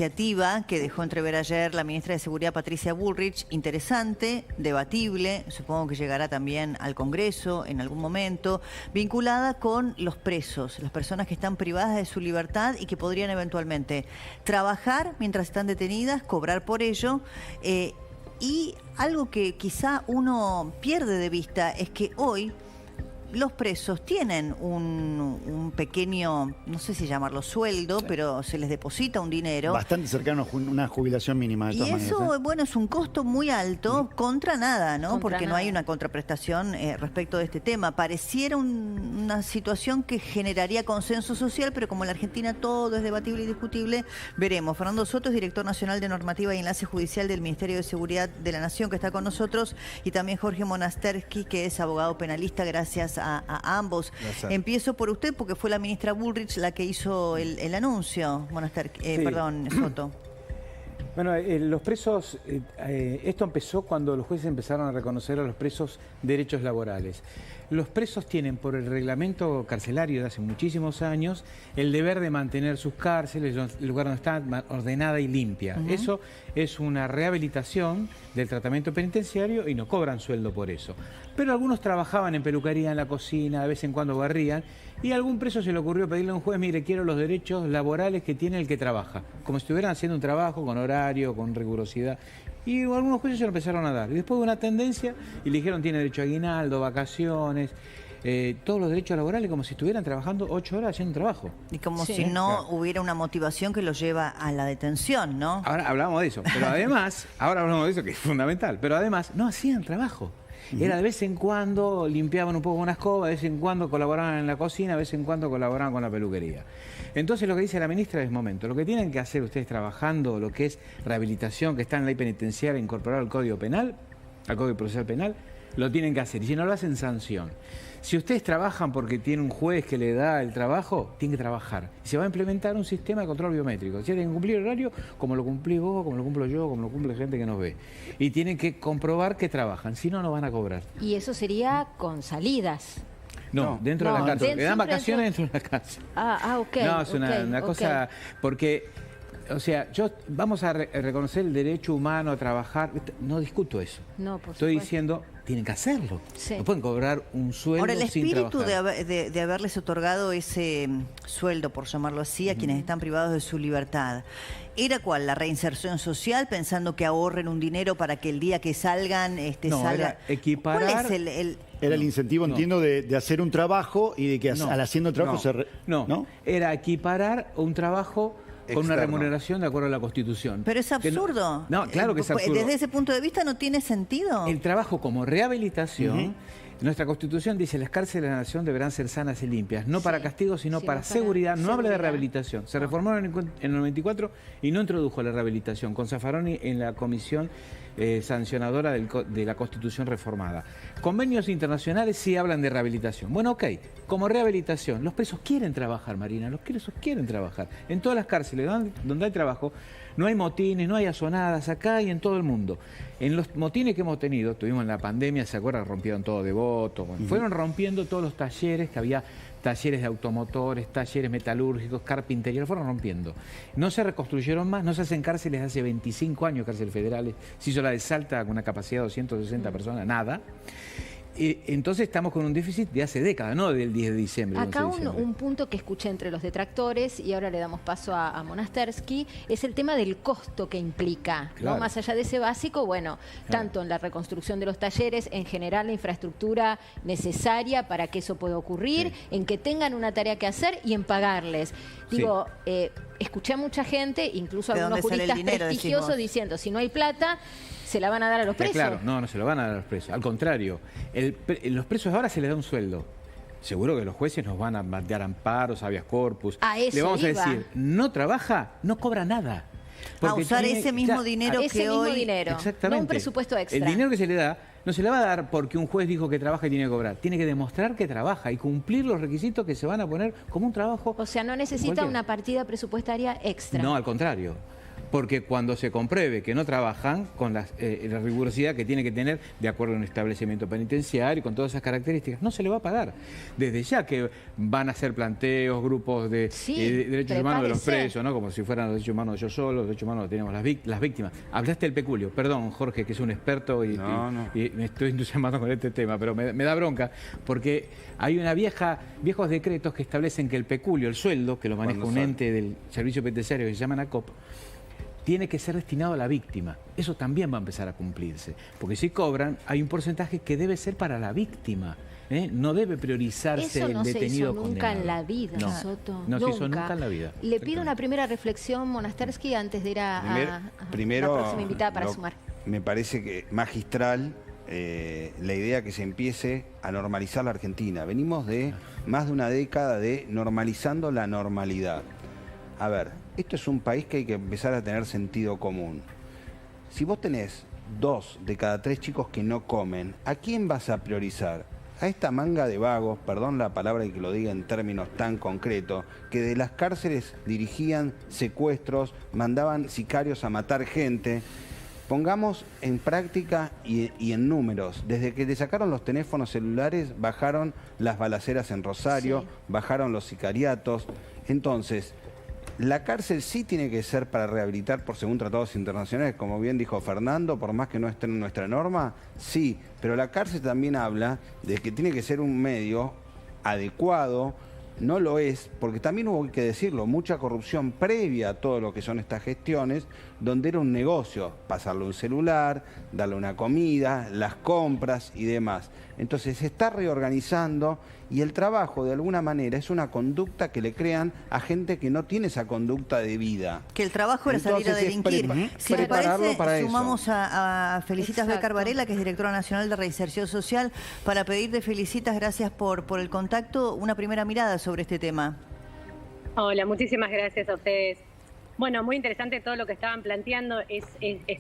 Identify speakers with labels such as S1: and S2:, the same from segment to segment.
S1: iniciativa que dejó entrever ayer la ministra de Seguridad Patricia Bullrich, interesante, debatible, supongo que llegará también al Congreso en algún momento, vinculada con los presos, las personas que están privadas de su libertad y que podrían eventualmente trabajar mientras están detenidas, cobrar por ello. Y algo que quizá uno pierde de vista es que hoy los presos tienen un pequeño, no sé si llamarlo sueldo, pero se les deposita un dinero.
S2: Bastante cercano a una jubilación mínima, de todas maneras. Y eso,
S1: bueno, es un costo muy alto contra nada, ¿no?
S3: Contra
S1: Porque
S3: nada.
S1: no hay una contraprestación respecto de este tema. Pareciera una situación que generaría consenso social, pero como en la Argentina todo es debatible y discutible, veremos. Fernando Soto es director nacional de normativa y enlace judicial del Ministerio de Seguridad de la Nación, que está con nosotros, y también Jorge Monastersky, que es abogado penalista. Gracias a ambos.
S2: Gracias.
S1: Empiezo por usted porque fue la ministra Bullrich la que hizo el anuncio,
S4: Sí.
S1: perdón, Soto.
S4: Bueno, los presos, esto empezó cuando los jueces empezaron a reconocer a los presos derechos laborales. Los presos tienen por el reglamento carcelario de hace muchísimos años el deber de mantener sus cárceles, el lugar donde están, ordenada y limpia. Eso es una rehabilitación del tratamiento penitenciario y no cobran sueldo por eso. Pero algunos trabajaban en peluquería, en la cocina, de vez en cuando barrían, y a algún preso se le ocurrió pedirle a un juez: mire, quiero los derechos laborales que tiene el que trabaja, como si estuvieran haciendo un trabajo con horario, con rigurosidad. Y algunos jueces se lo empezaron a dar. Y después de una tendencia, y le dijeron: tiene derecho a aguinaldo, vacaciones, todos los derechos laborales, como si estuvieran trabajando 8 horas haciendo un trabajo.
S1: Y como
S3: Sí.
S1: si no
S4: Claro.
S1: hubiera una motivación que los lleva a la detención, ¿no?
S4: Ahora hablamos de eso, pero además, ahora hablamos de eso que es fundamental, pero además no hacían trabajo. Era de vez en cuando limpiaban un poco una escoba, de vez en cuando colaboraban en la cocina, de vez en cuando colaboraban con la peluquería. Entonces lo que dice la ministra es: momento, lo que tienen que hacer ustedes trabajando, lo que es rehabilitación, que está en la ley penitenciaria incorporado al Código Penal, al Código Procesal Penal, lo tienen que hacer. Y si no lo hacen, sanción. Si ustedes trabajan porque tiene un juez que le da el trabajo, tienen que trabajar. Y se va a implementar un sistema de control biométrico. Si tienen que cumplir el horario como lo cumplís vos, como lo cumplo yo, como lo cumple gente que nos ve. Y tienen que comprobar que trabajan, si no, no van a cobrar.
S3: Y eso sería con salidas.
S4: No, dentro de la
S3: No,
S4: cárcel. Le dan
S3: siempre
S4: vacaciones dentro de la cárcel.
S3: Ok.
S4: No, es una
S3: ok.
S4: cosa, porque, o sea, vamos a reconocer el derecho humano a trabajar. No discuto eso.
S3: No, por
S4: Estoy
S3: supuesto.
S4: diciendo, tienen que hacerlo.
S3: Sí.
S4: No pueden cobrar un sueldo
S1: Ahora, el
S4: sin
S1: espíritu
S4: trabajar.
S1: de haberles otorgado ese sueldo, por llamarlo así, a quienes están privados de su libertad, ¿era cuál? ¿La reinserción social, pensando que ahorren un dinero para que el día que salgan,
S4: No,
S1: salga?
S4: era equiparar-
S1: ¿Cuál es el
S2: Era el incentivo,
S4: No.
S2: entiendo, de hacer un trabajo y de que al haciendo el trabajo
S4: no, era equiparar un trabajo con una
S5: Externo.
S4: remuneración de acuerdo a la Constitución.
S1: Pero es
S4: Que no-
S1: absurdo.
S4: No, claro que es absurdo.
S1: Desde ese punto de vista no tiene sentido.
S4: El trabajo como rehabilitación, nuestra Constitución dice: las cárceles de la nación deberán ser sanas y limpias, no para castigo, sino para seguridad. No habla de rehabilitación. Se reformó en el 94 y no introdujo la rehabilitación, con Zaffaroni en la comisión sancionadora de la Constitución reformada. Convenios internacionales sí hablan de rehabilitación. Bueno, ok, como rehabilitación, los presos quieren trabajar, Marina, los presos quieren trabajar. En todas las cárceles donde hay trabajo, no hay motines, no hay azonadas, acá y en todo el mundo. En los motines que hemos tenido, tuvimos en la pandemia, ¿se acuerdan? Rompieron todo de voto. Bueno, fueron rompiendo todos los talleres, que había talleres de automotores, talleres metalúrgicos, carpintería, lo fueron rompiendo. No se reconstruyeron más, no se hacen cárceles hace 25 años, cárceles federales. Se hizo la de Salta con una capacidad de 260 personas, nada. Entonces estamos con un déficit de hace décadas, no del 10 de diciembre.
S3: Acá
S4: 11 de diciembre.
S3: un punto que escuché entre los detractores, y ahora le damos paso a Monastersky, es el tema del costo que implica, ¿no?
S4: Claro.
S3: Más allá de ese básico, bueno, tanto en la reconstrucción de los talleres, en general la infraestructura necesaria para que eso pueda ocurrir, en que tengan una tarea que hacer y en pagarles. Digo, escuché a mucha gente, incluso
S1: ¿De
S3: algunos
S1: dónde sale el
S3: juristas
S1: dinero, decís
S3: prestigiosos,
S1: vos?
S3: diciendo: si no hay plata, se la van a dar a los presos.
S4: Claro, no se lo van a dar a los presos. Al contrario, los presos ahora se les da un sueldo. Seguro que los jueces nos van a dar amparos, habeas corpus.
S3: A eso
S4: Le vamos
S3: iba.
S4: a decir: no trabaja, no cobra nada.
S1: A usar ese mismo dinero
S3: Ese
S1: que
S3: mismo
S1: hoy...
S3: dinero,
S4: Exactamente.
S3: no un presupuesto extra.
S4: El dinero que se le da no se le va a dar porque un juez dijo que trabaja y tiene que cobrar. Tiene que demostrar que trabaja y cumplir los requisitos que se van a poner como un trabajo.
S3: O sea, no necesita
S4: cualquiera.
S3: una partida presupuestaria extra.
S4: No, al contrario. porque cuando se compruebe que no trabajan con la rigurosidad que tiene que tener de acuerdo a un establecimiento penitenciario, con todas esas características, no se le va a pagar. Desde ya que van a hacer planteos, grupos de derechos humanos de los presos, ¿no? Como si fueran los derechos humanos de yo solo, los derechos humanos los tenemos las víctimas. Hablaste del peculio, perdón Jorge, que es un experto y me estoy entusiasmando con este tema, pero me da bronca, porque hay viejos decretos que establecen que el peculio, el sueldo, que lo maneja un ente del servicio penitenciario que se llama ANACOP, tiene que ser destinado a la víctima. Eso también va a empezar a cumplirse. Porque si cobran, hay un porcentaje que debe ser para la víctima. No debe priorizarse el detenido condenado. Eso no se hizo nunca en la vida,
S3: Soto.
S4: No se hizo nunca en la vida.
S3: Le pido una primera reflexión, Monastersky, antes de ir a la próxima invitada para sumar.
S5: Me parece que magistral la idea que se empiece a normalizar la Argentina. Venimos de más de una década de normalizando la normalidad. A ver, esto es un país que hay que empezar a tener sentido común. Si vos tenés 2 de cada 3 chicos que no comen, ¿a quién vas a priorizar? A esta manga de vagos, perdón la palabra y que lo diga en términos tan concretos, que de las cárceles dirigían secuestros, mandaban sicarios a matar gente. Pongamos en práctica y en números. Desde que le sacaron los teléfonos celulares, bajaron las balaceras en Rosario, bajaron los sicariatos. Entonces, la cárcel sí tiene que ser para rehabilitar según tratados internacionales, como bien dijo Fernando, por más que no esté en nuestra norma, sí, pero la cárcel también habla de que tiene que ser un medio adecuado. No lo es, porque también hubo que decirlo, mucha corrupción previa a todo lo que son estas gestiones, donde era un negocio, pasarle un celular, darle una comida, las compras y demás. Entonces se está reorganizando y el trabajo de alguna manera es una conducta que le crean a gente que no tiene esa conducta de vida.
S1: Que el trabajo era salir a delinquir. Si le parece, sumamos a Felicitas Becar Varela, que es directora nacional de Reinserción Social, para pedirte, Felicitas, gracias por el contacto, una primera mirada sobre este tema.
S6: Hola, muchísimas gracias a ustedes. Bueno, muy interesante todo lo que estaban planteando, es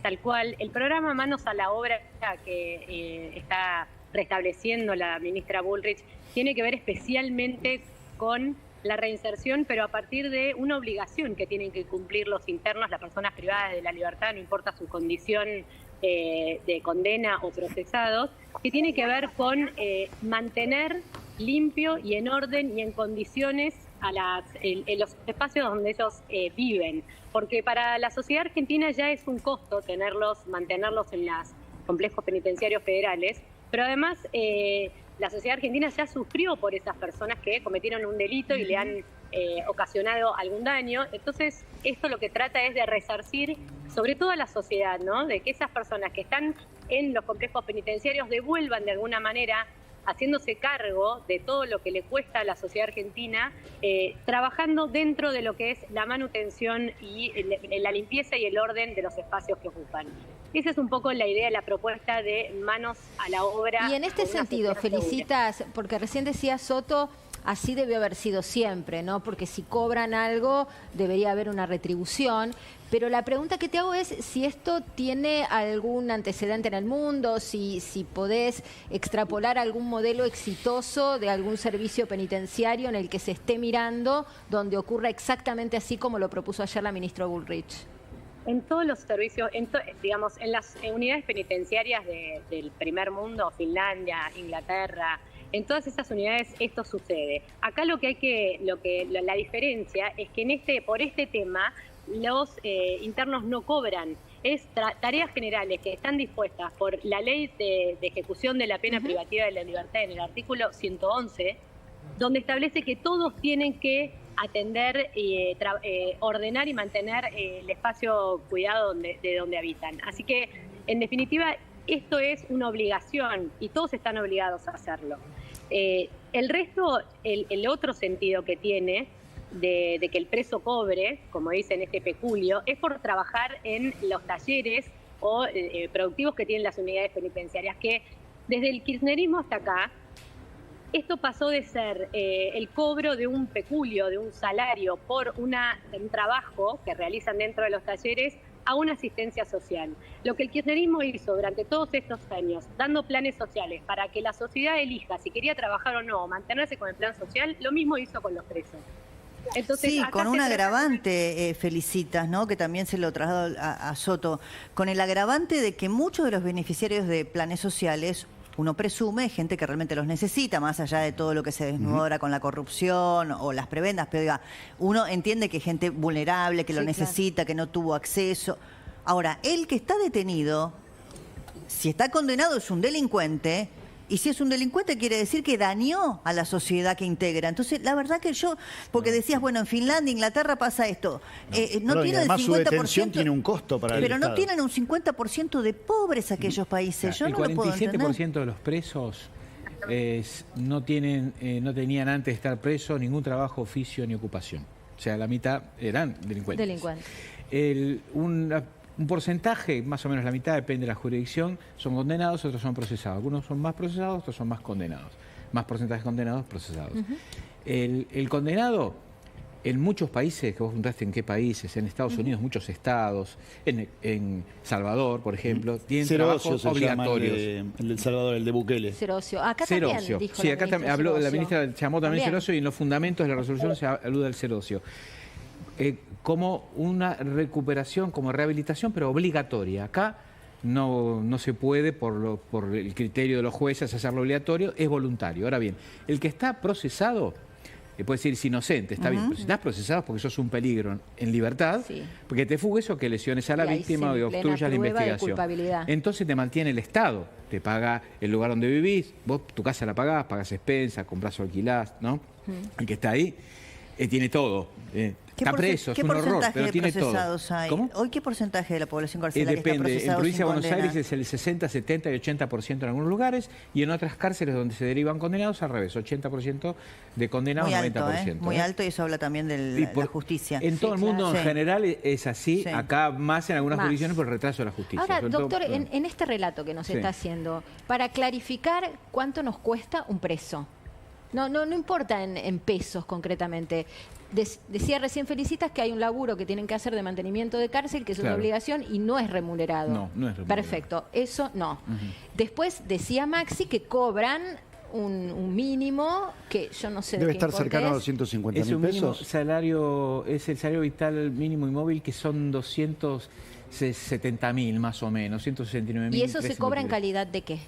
S6: tal cual. El programa Manos a la Obra que está restableciendo la ministra Bullrich tiene que ver especialmente con la reinserción, pero a partir de una obligación que tienen que cumplir los internos, las personas privadas de la libertad, no importa su condición de condena o procesados, que tiene que ver con mantener limpio y en orden y en condiciones en los espacios donde ellos viven, porque para la sociedad argentina ya es un costo mantenerlos en los complejos penitenciarios federales, pero además la sociedad argentina ya sufrió por esas personas que cometieron un delito y le han ocasionado algún daño. Entonces esto lo que trata es de resarcir sobre todo a la sociedad, ¿no? De que esas personas que están en los complejos penitenciarios devuelvan de alguna manera, haciéndose cargo de todo lo que le cuesta a la sociedad argentina, trabajando dentro de lo que es la manutención y la limpieza y el orden de los espacios que ocupan. Esa es un poco la idea, la propuesta de Manos a la Obra.
S3: Y en este sentido, Felicitas, porque recién decía Soto, así debió haber sido siempre, ¿no? Porque si cobran algo, debería haber una retribución. Pero la pregunta que te hago es si esto tiene algún antecedente en el mundo, si podés extrapolar algún modelo exitoso de algún servicio penitenciario en el que se esté mirando, donde ocurra exactamente así como lo propuso ayer la ministra Bullrich.
S6: En todos los servicios, digamos, en las unidades penitenciarias del primer mundo, Finlandia, Inglaterra, en todas esas unidades esto sucede. Acá la diferencia es que por este tema los internos no cobran. Es tareas generales que están dispuestas por la ley de ejecución de la pena privativa de la libertad en el artículo 111, donde establece que todos tienen que atender, ordenar y mantener el espacio cuidado de donde habitan. Así que, en definitiva, esto es una obligación y todos están obligados a hacerlo. El resto, el otro sentido que tiene de que el preso cobre, como dicen este peculio, es por trabajar en los talleres o productivos que tienen las unidades penitenciarias, que desde el kirchnerismo hasta acá, esto pasó de ser el cobro de un peculio, de un salario por un trabajo que realizan dentro de los talleres, a una asistencia social. Lo que el kirchnerismo hizo durante todos estos años, dando planes sociales para que la sociedad elija si quería trabajar o no, mantenerse con el plan social, lo mismo hizo con los presos. Entonces,
S1: sí,
S6: acá
S1: con un agravante, Felicitas, ¿no? Que también se lo traslado a Soto, con el agravante de que muchos de los beneficiarios de planes sociales, uno presume, gente que realmente los necesita, más allá de todo lo que se desnuda ahora con la corrupción o las prebendas, pero diga, uno entiende que hay gente vulnerable, que lo necesita, que no tuvo acceso. Ahora, el que está detenido, si está condenado es un delincuente, y si es un delincuente quiere decir que dañó a la sociedad que integra. Entonces, la verdad que yo, porque decías, bueno, en Finlandia, Inglaterra pasa esto, no tienen el 50%.
S2: Su detención tiene un costo para el
S1: Pero
S2: Estado.
S1: no tienen un 50% de pobres aquellos países. Yo no lo puedo entender.
S4: El 47% de los presos no tenían antes de estar presos ningún trabajo, oficio ni ocupación. O sea, la mitad eran delincuentes. Un porcentaje, más o menos la mitad, depende de la jurisdicción, son condenados, otros son procesados. Algunos son más procesados, otros son más condenados. Más porcentajes condenados, procesados. El condenado, en muchos países, que vos preguntaste en qué países, en Estados Unidos, muchos estados, en Salvador, por ejemplo, tienen trabajos obligatorios.
S2: El de El Salvador, el de Bukele.
S3: Cero ocio. Acá también dijo
S4: sí, acá también habló, la ministra llamó también cero ocio, y en los fundamentos de la resolución se alude al cero ocio. Como una recuperación, como rehabilitación, pero obligatoria. Acá no se puede, por el criterio de los jueces, hacerlo obligatorio, es voluntario. Ahora bien, el que está procesado, puede decir es inocente, está bien, pero si estás procesado es porque sos un peligro en libertad, porque te fugues o que lesiones a la víctima o obstruyas la investigación. Entonces te mantiene el Estado, te paga el lugar donde vivís, vos tu casa la pagás expensas, comprás o alquilás, ¿no? El que está ahí tiene todo. Está preso, es un horror, pero tiene todo.
S1: Hay?
S4: ¿Cómo?
S1: ¿Hoy qué porcentaje de la población carcelaria está
S4: depende.
S1: procesado?
S4: En provincia de
S1: sin
S4: Buenos Aires es el 60, 70 y 80% en algunos lugares, y en otras cárceles donde se derivan condenados, al revés, 80% de condenados,
S1: muy alto,
S4: 90%.
S1: Muy alto, y eso habla también de la justicia.
S4: En todo el mundo en general es así, acá más en algunas jurisdicciones por el retraso de la justicia.
S3: Ahora, doctor, en este relato que nos está haciendo, para clarificar cuánto nos cuesta un preso, no importa en pesos concretamente. Decía recién Felicitas que hay un laburo que tienen que hacer de mantenimiento de cárcel, que es una obligación y no es remunerado.
S4: No es remunerado.
S3: Perfecto, eso no. Después decía Maxi que cobran un mínimo que yo no sé
S2: debe
S3: de qué
S2: estar cercano a 250.000 pesos. Es el salario vital mínimo y móvil, que son 270.000 más o menos, 169.000.
S3: ¿Y eso se cobra en calidad de qué?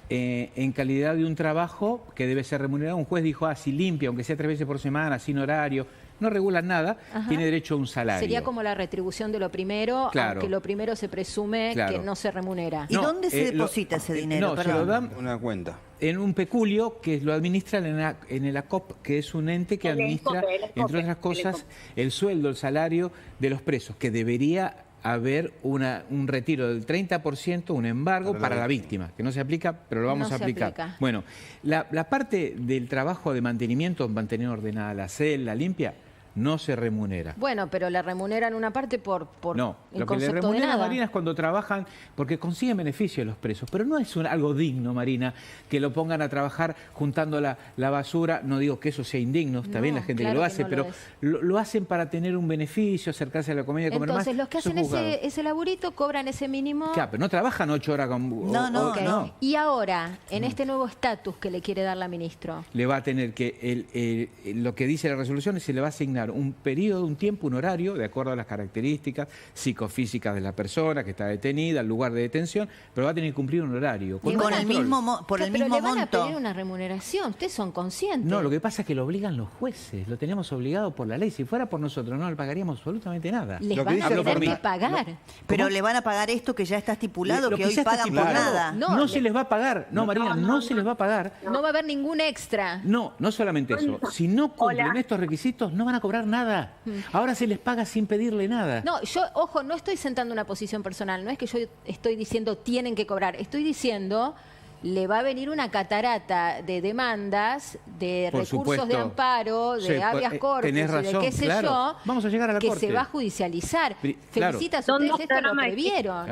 S4: En calidad de un trabajo que debe ser remunerado. Un juez dijo, si limpia, aunque sea 3 veces por semana, sin horario, no regulan nada, tiene derecho a un salario.
S3: Sería como la retribución de lo primero, aunque lo primero se presume que no se remunera.
S1: ¿Y dónde se deposita ese dinero?
S5: Se lo dan una cuenta.
S4: En un peculio que lo administran en el ACOP, que es un ente que administra, entre otras cosas, el sueldo, el salario de los presos, que debería haber un retiro del 30%, un embargo para la víctima, que no se aplica, pero lo vamos a aplicar. Bueno, la parte del trabajo de mantenimiento, mantener ordenada la celda, limpia, no se remunera.
S3: Bueno, pero le remuneran una parte por
S4: no,
S3: el
S4: lo que le remuneran, Marina, es cuando trabajan, porque consiguen beneficio a los presos, pero no es algo digno, Marina, que lo pongan a trabajar juntando la basura. No digo que eso sea indigno, está bien la gente que lo hace, pero lo hacen para tener un beneficio, acercarse a la comida, comer más.
S3: Entonces, los que hacen ese laburito cobran ese mínimo.
S4: Claro, pero no trabajan 8 horas con...
S3: No. Y ahora, en este nuevo estatus que le quiere dar la ministra,
S4: le va a tener que, lo que dice la resolución es que se le va a asignar un periodo, un tiempo, un horario, de acuerdo a las características psicofísicas de la persona que está detenida, el lugar de detención, pero va a tener que cumplir un horario.
S1: Por el mismo monto.
S3: Pero le van a pedir una remuneración, ustedes son conscientes.
S4: No, lo que pasa es que lo obligan los jueces, lo tenemos obligado por la ley. Si fuera por nosotros no le pagaríamos absolutamente nada.
S3: Les van a tener que pagar.
S1: Pero le van a pagar esto que ya está estipulado, que hoy pagan por nada.
S4: No se les va a pagar, Marina, no se les va a pagar.
S3: No va a haber ningún extra.
S4: No solamente eso. Si no cumplen estos requisitos, no van a cobrar nada. Ahora se les paga sin pedirle nada.
S3: No, yo, ojo, no estoy sentando una posición personal, no es que yo estoy diciendo tienen que cobrar, estoy diciendo le va a venir una catarata de demandas, de recursos de amparo, de habeas corpus,
S4: tenés razón,
S3: de qué sé yo,
S4: vamos a llegar a la corte,
S3: que se va a judicializar. Felicitas, ustedes esto lo previeron.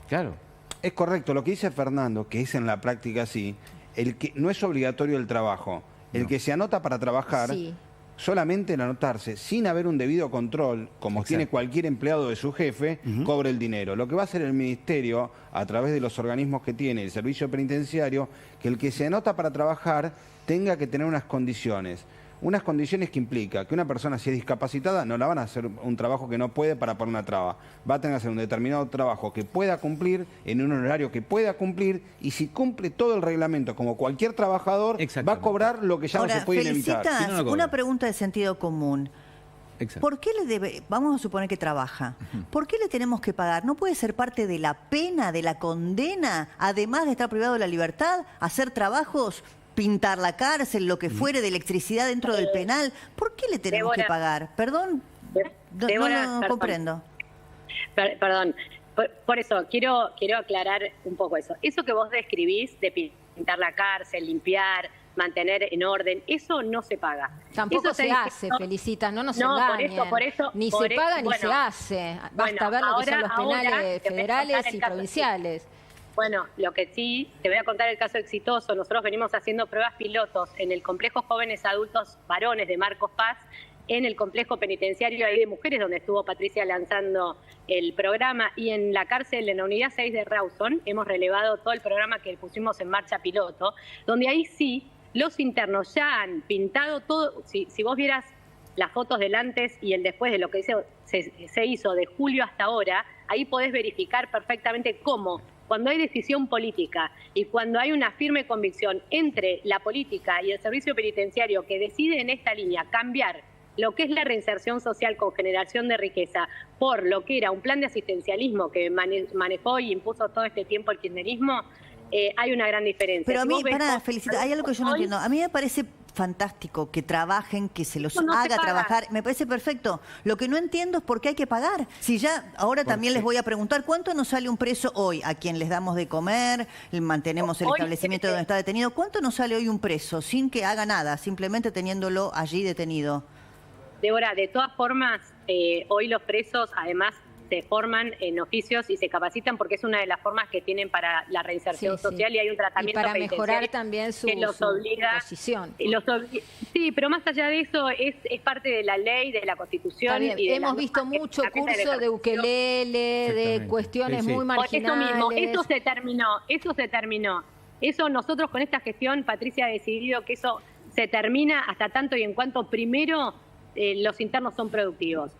S4: Claro.
S5: Es correcto lo que dice Fernando, que es en la práctica así. El que no es obligatorio el trabajo. El que se anota para trabajar, solamente en anotarse, sin haber un debido control, como tiene cualquier empleado de su jefe, cobre el dinero. Lo que va a hacer el Ministerio, a través de los organismos que tiene, el Servicio Penitenciario, que el que se anota para trabajar tenga que tener unas condiciones. unas condiciones que implica que una persona, si es discapacitada, no la van a hacer un trabajo que no puede para poner una traba. Va a tener que hacer un determinado trabajo que pueda cumplir, en un horario que pueda cumplir, y si cumple todo el reglamento como cualquier trabajador, va a cobrar lo que ya no se puede evitar.
S1: Si no una pregunta de sentido común.
S4: Exacto.
S1: ¿Por qué le debe, vamos a suponer que trabaja, ¿por qué le tenemos que pagar? ¿No puede ser parte de la pena, de la condena, además de estar privado de la libertad, hacer trabajos, pintar la cárcel, lo que fuere de electricidad dentro del penal? ¿Por qué le tenemos que pagar? Perdón, no comprendo.
S6: Perdón, por eso quiero aclarar un poco eso. Eso que vos describís de pintar la cárcel, limpiar, mantener en orden, eso no se paga.
S3: Tampoco
S6: eso
S3: se hace, Felicitas, no nos engañen. Ni se paga ni se hace. Basta ver lo que son los penales federales y provinciales.
S6: Bueno, lo que sí, te voy a contar el caso exitoso. Nosotros venimos haciendo pruebas pilotos en el complejo Jóvenes Adultos Varones de Marcos Paz, en el complejo penitenciario ahí de mujeres, donde estuvo Patricia lanzando el programa, y en la cárcel, en la unidad 6 de Rawson, hemos relevado todo el programa que pusimos en marcha piloto, donde ahí sí, los internos ya han pintado todo. Si vos vieras las fotos del antes y el después de lo que se hizo de julio hasta ahora, ahí podés verificar perfectamente cómo, cuando hay decisión política y cuando hay una firme convicción entre la política y el servicio penitenciario que decide en esta línea cambiar lo que es la reinserción social con generación de riqueza por lo que era un plan de asistencialismo que manejó y impuso todo este tiempo el kirchnerismo, hay una gran diferencia.
S1: Pero a mí, Felicita, hay algo que yo no entiendo. A mí me parece fantástico que trabajen, que se los haga trabajar. Me parece perfecto. Lo que no entiendo es por qué hay que pagar. Si ya, ahora también les voy a preguntar, ¿cuánto nos sale un preso hoy? A quien les damos de comer, mantenemos el establecimiento donde está detenido. ¿Cuánto nos sale hoy un preso sin que haga nada, simplemente teniéndolo allí detenido?
S6: Débora, de todas formas, hoy los presos además se forman en oficios y se capacitan porque es una de las formas que tienen para la reinserción social y hay un tratamiento
S3: y para mejorar también su posición.
S6: Sí, pero más allá de eso es parte de la ley, de la Constitución. Y de
S3: hemos visto mucho curso de ukelele, de cuestiones muy marginales.
S6: Eso mismo, eso se terminó. Eso nosotros con esta gestión, Patricia ha decidido que eso se termina hasta tanto y en cuanto primero los internos son productivos.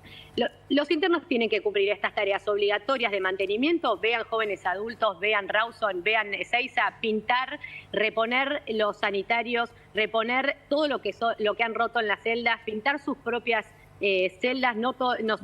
S6: Los internos tienen que cumplir estas tareas obligatorias de mantenimiento. Vean Jóvenes Adultos, vean Rawson, vean Ezeiza, pintar, reponer los sanitarios, reponer todo lo que han roto en las celdas, pintar sus propias celdas,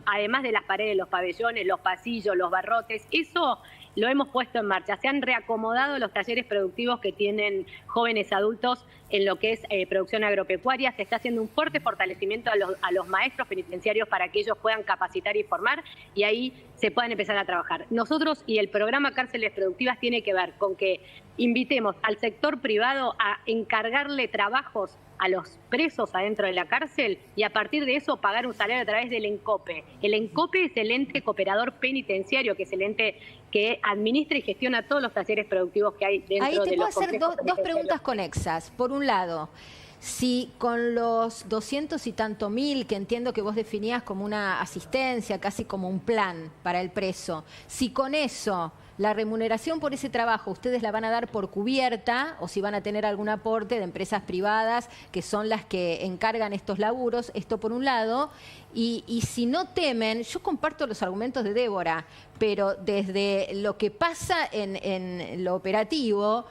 S6: además de las paredes, los pabellones, los pasillos, los barrotes. Eso lo hemos puesto en marcha. Se han reacomodado los talleres productivos que tienen Jóvenes Adultos en lo que es producción agropecuaria. Se está haciendo un fuerte fortalecimiento a los maestros penitenciarios para que ellos puedan capacitar y formar y ahí se puedan empezar a trabajar. Nosotros y el programa Cárceles Productivas tiene que ver con que invitemos al sector privado a encargarle trabajos a los presos adentro de la cárcel y a partir de eso pagar un salario a través del ENCOPE. El ENCOPE es el ente cooperador penitenciario, que es el ente que administra y gestiona todos los talleres productivos que hay dentro de los complejos.
S3: Ahí te puedo hacer dos preguntas conexas. Por un lado, si con los 200 y tanto mil, que entiendo que vos definías como una asistencia, casi como un plan para el preso, si con eso la remuneración por ese trabajo ustedes la van a dar por cubierta o si van a tener algún aporte de empresas privadas que son las que encargan estos laburos, esto por un lado, y si no temen, yo comparto los argumentos de Débora, pero desde lo que pasa en lo operativo,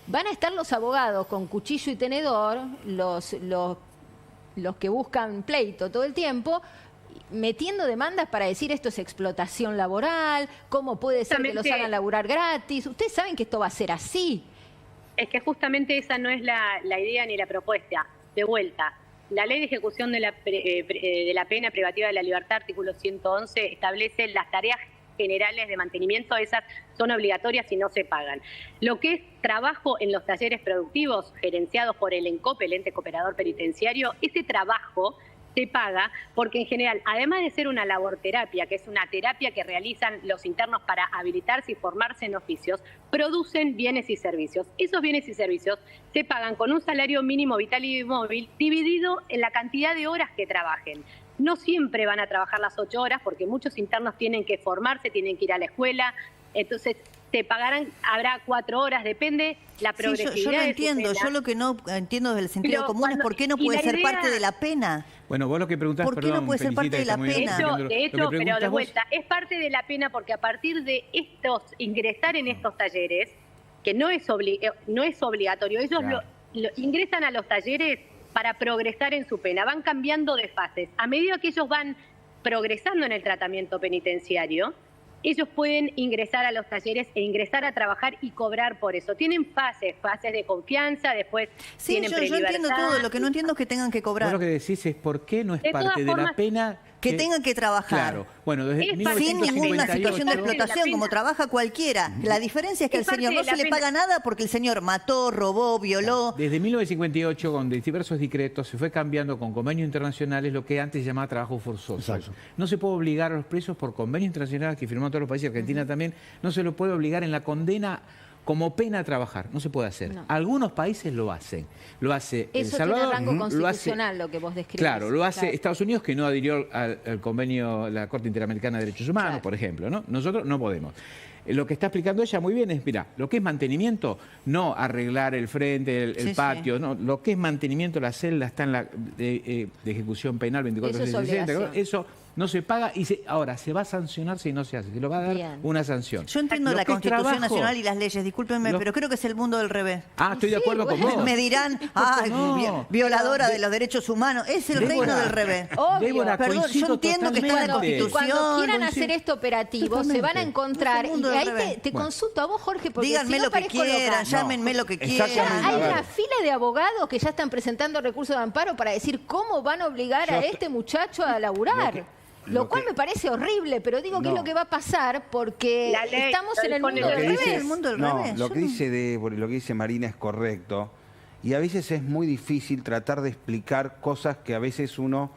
S3: van a estar los abogados con cuchillo y tenedor, los que buscan pleito todo el tiempo, metiendo demandas para decir esto es explotación laboral, cómo puede ser que los hagan laburar gratis. Ustedes saben que esto va a ser así.
S6: Es que justamente esa no es la idea ni la propuesta. De vuelta, la ley de ejecución de la pena privativa de la libertad, artículo 111, establece las tareas generales de mantenimiento, esas son obligatorias y no se pagan. Lo que es trabajo en los talleres productivos gerenciados por el ENCOPE, el ente cooperador penitenciario, ese trabajo se paga porque en general, además de ser una laborterapia, que es una terapia que realizan los internos para habilitarse y formarse en oficios, producen bienes y servicios. Esos bienes y servicios se pagan con un salario mínimo vital y móvil dividido en la cantidad de horas que trabajen. No siempre van a trabajar las 8 horas porque muchos internos tienen que formarse, tienen que ir a la escuela, Entonces, te pagarán, habrá 4 horas, depende la progresividad.
S1: Sí, yo lo entiendo. Yo lo que no entiendo desde el sentido común es por qué no puede ser parte de la pena.
S4: Bueno, vos lo que preguntás,
S1: ¿por qué no puede ser parte de la pena?
S6: De hecho, pero de vuelta, es parte de la pena porque a partir de ingresar en estos talleres, que no es obligatorio, ellos ingresan a los talleres para progresar en su pena, van cambiando de fases. A medida que ellos van progresando en el tratamiento penitenciario, ellos pueden ingresar a los talleres e ingresar a trabajar y cobrar por eso. Tienen fases de confianza, después tienen prelibertad.
S1: Yo entiendo todo, lo que no entiendo es que tengan que cobrar.
S4: Vos lo que decís es por qué no es parte de la pena
S1: que tengan que trabajar.
S4: Claro. Bueno, desde
S1: sin ninguna situación de explotación, como trabaja cualquiera. La diferencia es que al señor no se le paga nada porque el señor mató, robó, violó.
S4: Desde 1958, con diversos decretos, se fue cambiando con convenios internacionales lo que antes se llamaba trabajo forzoso. Exacto. No se puede obligar a los presos por convenios internacionales que firmaron todos los países, Argentina también, no se lo puede obligar en la condena como pena a trabajar, no se puede hacer. No. Algunos países lo hacen. Lo hace El Salvador,
S3: tiene rango constitucional, lo que vos describís.
S4: Claro, lo hace Estados Unidos, que no adhirió al convenio, la Corte Interamericana de Derechos Humanos, por ejemplo, ¿no? Nosotros no podemos. Lo que está explicando ella muy bien es, mira, lo que es mantenimiento, no arreglar el frente, el patio, no, lo que es mantenimiento, la celda está en la de ejecución penal 24/60, eso no se paga y ahora se va a sancionar si no se hace, se lo va a dar una sanción.
S1: Yo entiendo la Constitución Nacional y las leyes, discúlpenme, pero creo que es el mundo del revés.
S4: Estoy de acuerdo con vos.
S1: Me dirán, violadora de los derechos humanos, es el reino del revés.
S3: Perdón,
S1: yo entiendo que está en la Constitución.
S3: Cuando quieran hacer esto operativo, se van a encontrar, y ahí te consulto a vos, Jorge, porque
S1: díganme lo que quieran, llámenme lo que quieran.
S3: Hay una fila de abogados que ya están presentando recursos de amparo para decir cómo van a obligar a este muchacho a laburar. Lo cual me parece horrible, pero digo que es lo que va a pasar porque estamos en el mundo del revés.
S5: Lo que dice Marina es correcto y a veces es muy difícil tratar de explicar cosas que a veces uno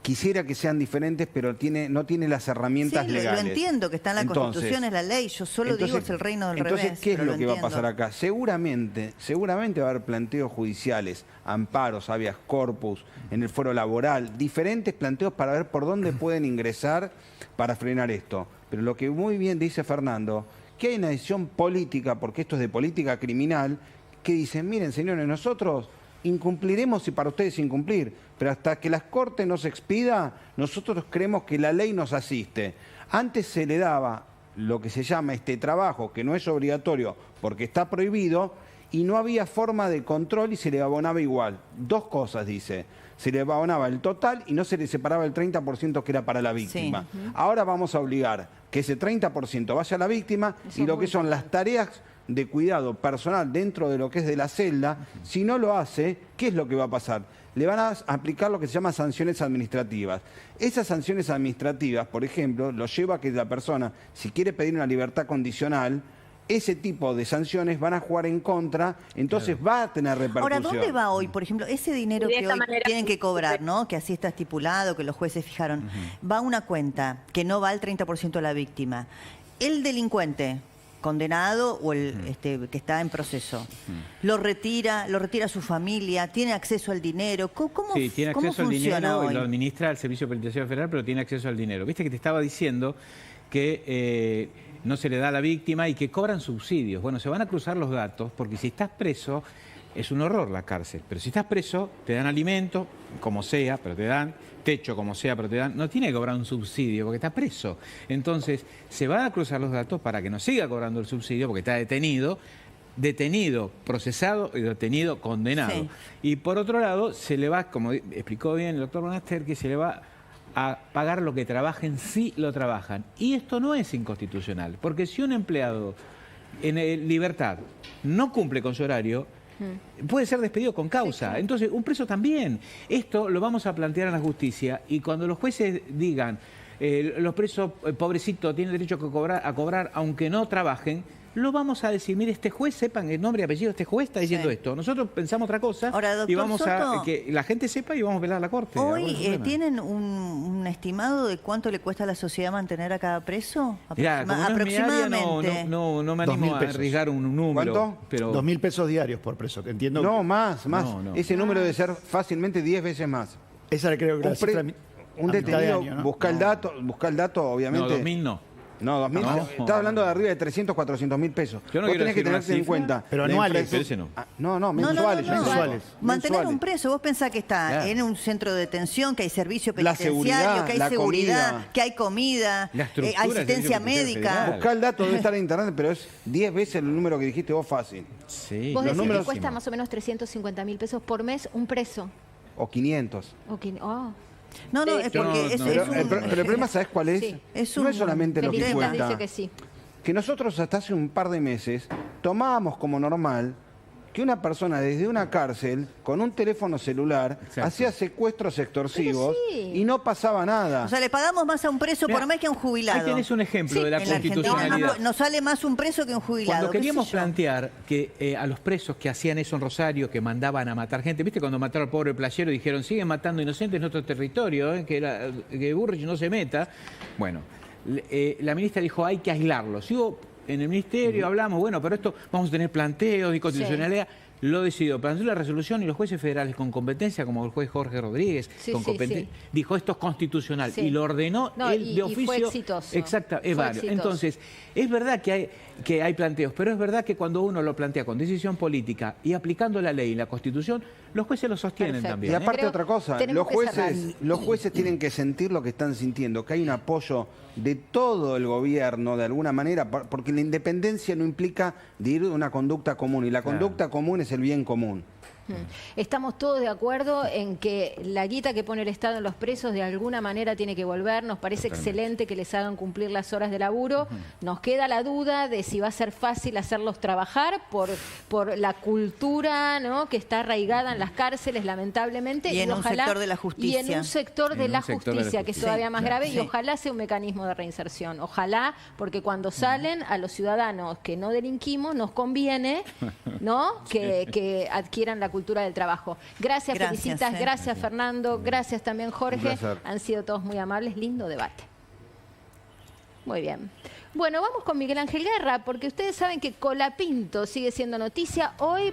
S5: quisiera que sean diferentes, pero no tiene las herramientas legales.
S1: Lo entiendo, que está en la Constitución, es la ley. Yo solo digo es el reino del revés.
S5: Entonces, ¿qué es lo que va a pasar acá? Seguramente va a haber planteos judiciales, amparos, habeas corpus, en el fuero laboral, diferentes planteos para ver por dónde pueden ingresar para frenar esto. Pero lo que muy bien dice Fernando, que hay una decisión política, porque esto es de política criminal, que dicen, miren señores, nosotros incumpliremos si para ustedes incumplir, pero hasta que las Cortes nos expida, nosotros creemos que la ley nos asiste. Antes se le daba lo que se llama este trabajo, que no es obligatorio porque está prohibido, y no había forma de control y se le abonaba igual. Dos cosas, dice. Se le abonaba el total y no se le separaba el 30% que era para la víctima. Sí. Ahora vamos a obligar que ese 30% vaya a la víctima y lo que son las tareas de cuidado personal dentro de lo que es de la celda, si no lo hace, ¿qué es lo que va a pasar? Le van a aplicar lo que se llama sanciones administrativas. Esas sanciones administrativas, por ejemplo, lo lleva a que la persona, si quiere pedir una libertad condicional, ese tipo de sanciones van a jugar en contra, entonces va a tener repercusión.
S1: Ahora, ¿dónde va hoy, por ejemplo, ese dinero que hoy tienen que cobrar, ¿no? Que así está estipulado, que los jueces fijaron, va a una cuenta que no va al 30% a la víctima. El delincuente condenado o el que está en proceso, lo retira su familia, tiene acceso al dinero. ¿Cómo
S4: tiene acceso al dinero
S1: hoy?
S4: Y lo administra el Servicio Penitenciario Federal, pero tiene acceso al dinero. Viste que te estaba diciendo que no se le da a la víctima y que cobran subsidios. Bueno, se van a cruzar los datos porque si estás preso, es un horror la cárcel, pero si estás preso, te dan alimento, como sea, pero te dan techo, como sea, pero te dan, no tiene que cobrar un subsidio porque está preso. Entonces, se van a cruzar los datos para que no siga cobrando el subsidio porque está detenido, procesado y detenido, condenado. Sí. Y por otro lado, se le va, como explicó bien el doctor Bonaster, que se le va a pagar lo que trabajen si lo trabajan. Y esto no es inconstitucional, porque si un empleado en libertad no cumple con su horario, puede ser despedido con causa. Sí. Entonces, un preso también. Esto lo vamos a plantear en la justicia y cuando los jueces digan los presos, pobrecitos, tienen derecho a cobrar aunque no trabajen, lo vamos a decir, mire, este juez, sepan el nombre y apellido de este juez, está diciendo esto. Nosotros pensamos otra cosa.
S1: Ahora, doctor
S4: y vamos
S1: Soto,
S4: a que la gente sepa y vamos a velar a la Corte.
S1: Hoy ¿tienen un estimado de cuánto le cuesta a la sociedad mantener a cada preso?
S4: Mirá, aproximadamente. No me animo a arriesgar un número.
S5: ¿Cuánto?
S4: Pero
S7: 2.000 pesos diarios por preso, que entiendo.
S5: No, más. No. Ese número debe ser fácilmente 10 veces más.
S7: Esa creo que
S5: un detenido, ¿no? busca el dato, obviamente.
S4: No, 2.000 no.
S5: No, 2.000.
S4: No.
S5: Estás hablando de arriba de 300, 400 mil pesos.
S4: Yo no
S5: Vos
S4: quiero
S5: tenés que
S4: decir una
S5: tener en
S4: cifra,
S5: cuenta.
S7: pero anuales.
S4: Pero ese no.
S5: No, mensuales.
S1: No.
S7: mensuales.
S1: Mantener
S5: Mensuales.
S1: un preso, vos pensás que está
S4: Claro.
S1: en un centro de detención, que hay servicio
S5: La
S1: penitenciario,
S5: seguridad,
S1: que hay
S5: la
S1: seguridad,
S5: comida.
S1: que hay comida,
S4: La estructura del
S1: asistencia
S4: servicio penitenciario
S1: médica.
S4: federal.
S5: Buscá el dato, debe estar en internet, pero es 10 veces el número que dijiste vos fácil.
S4: Sí.
S3: Vos
S5: Los
S3: decís
S5: números-
S3: que cuesta más o menos 350.000 pesos por mes un preso.
S5: O 500.
S3: Oh.
S1: No, es
S4: Yo
S1: porque
S4: no-
S1: es,
S4: no,
S1: es
S5: Pero,
S1: un...
S5: pero el problema, ¿sabes cuál es?
S3: Sí.
S1: Es
S5: no
S1: un-
S5: es solamente lo que
S3: Felipe
S5: cuesta.
S3: dice que sí.
S5: Que nosotros hasta hace un par de meses tomábamos como normal que una persona desde una cárcel con un teléfono celular
S4: Exacto.
S5: hacía secuestros extorsivos
S3: Pero sí.
S5: y no pasaba nada.
S1: O sea, le pagamos más a un preso
S4: Mirá,
S1: por mes que a un jubilado.
S4: Ahí tenés un ejemplo
S3: Sí,
S4: de la
S1: En la Argentina
S4: constitucionalidad.
S1: nos sale más un preso que un jubilado.
S4: Cuando
S1: qué sé
S4: queríamos
S1: yo.
S4: plantear que a los presos que hacían eso en Rosario, que mandaban a matar gente, ¿viste? Cuando mataron al pobre playero dijeron, siguen matando inocentes en nuestro territorio, que Burrich no se meta. Bueno, la ministra dijo, hay que aislarlos. Sigo en el ministerio, hablamos, bueno, pero esto vamos a tener planteos de constitucionalidad. Lo decidió, planteó la resolución y los jueces federales con competencia, como el juez Jorge Rodríguez,
S3: Sí,
S4: con
S3: sí,
S4: competencia,
S3: sí.
S4: dijo esto es constitucional
S3: Sí.
S4: y lo ordenó
S3: No,
S4: él
S3: y
S4: de
S3: fue
S4: oficio.
S3: exitoso.
S4: Exacto, es
S3: Fue
S4: válido.
S3: exitoso.
S4: Entonces, es verdad que hay planteos, pero es verdad que cuando uno lo plantea con decisión política y aplicando la ley y la Constitución, los jueces lo sostienen
S3: Perfecto.
S4: también.
S5: Y aparte
S3: Creo
S5: otra cosa,
S3: tenemos
S5: los
S3: que
S5: jueces tienen que sentir lo que están sintiendo, que hay un apoyo de todo el gobierno de alguna manera, porque la independencia no implica de ir a una conducta común, y la
S4: Claro.
S5: conducta común es el bien común.
S3: Estamos todos de acuerdo en que la guita que pone el Estado en los presos de alguna manera tiene que volver. Nos parece excelente que les hagan cumplir las horas de laburo. Nos queda la duda de si va a ser fácil hacerlos trabajar por la cultura, ¿no?, que está arraigada en las cárceles, lamentablemente.
S1: Y en un
S3: ojalá-
S1: sector de la justicia.
S3: Y en un sector de
S4: En
S3: la
S4: un sector de la
S3: justicia, que es
S4: justicia.
S3: todavía
S1: Sí,
S3: más grave,
S1: sí.
S3: y ojalá sea un mecanismo de reinserción. Ojalá, porque cuando salen a los ciudadanos que no delinquimos, nos conviene, ¿no?, que adquieran la cultura del trabajo. Gracias,
S1: Gracias,
S3: Felicitas, gracias, Fernando, gracias también,
S5: Un
S3: Jorge.
S5: placer.
S3: Han sido todos muy amables, lindo debate. Muy bien. Bueno, vamos con Miguel Ángel Guerra, porque ustedes saben que Colapinto sigue siendo noticia hoy.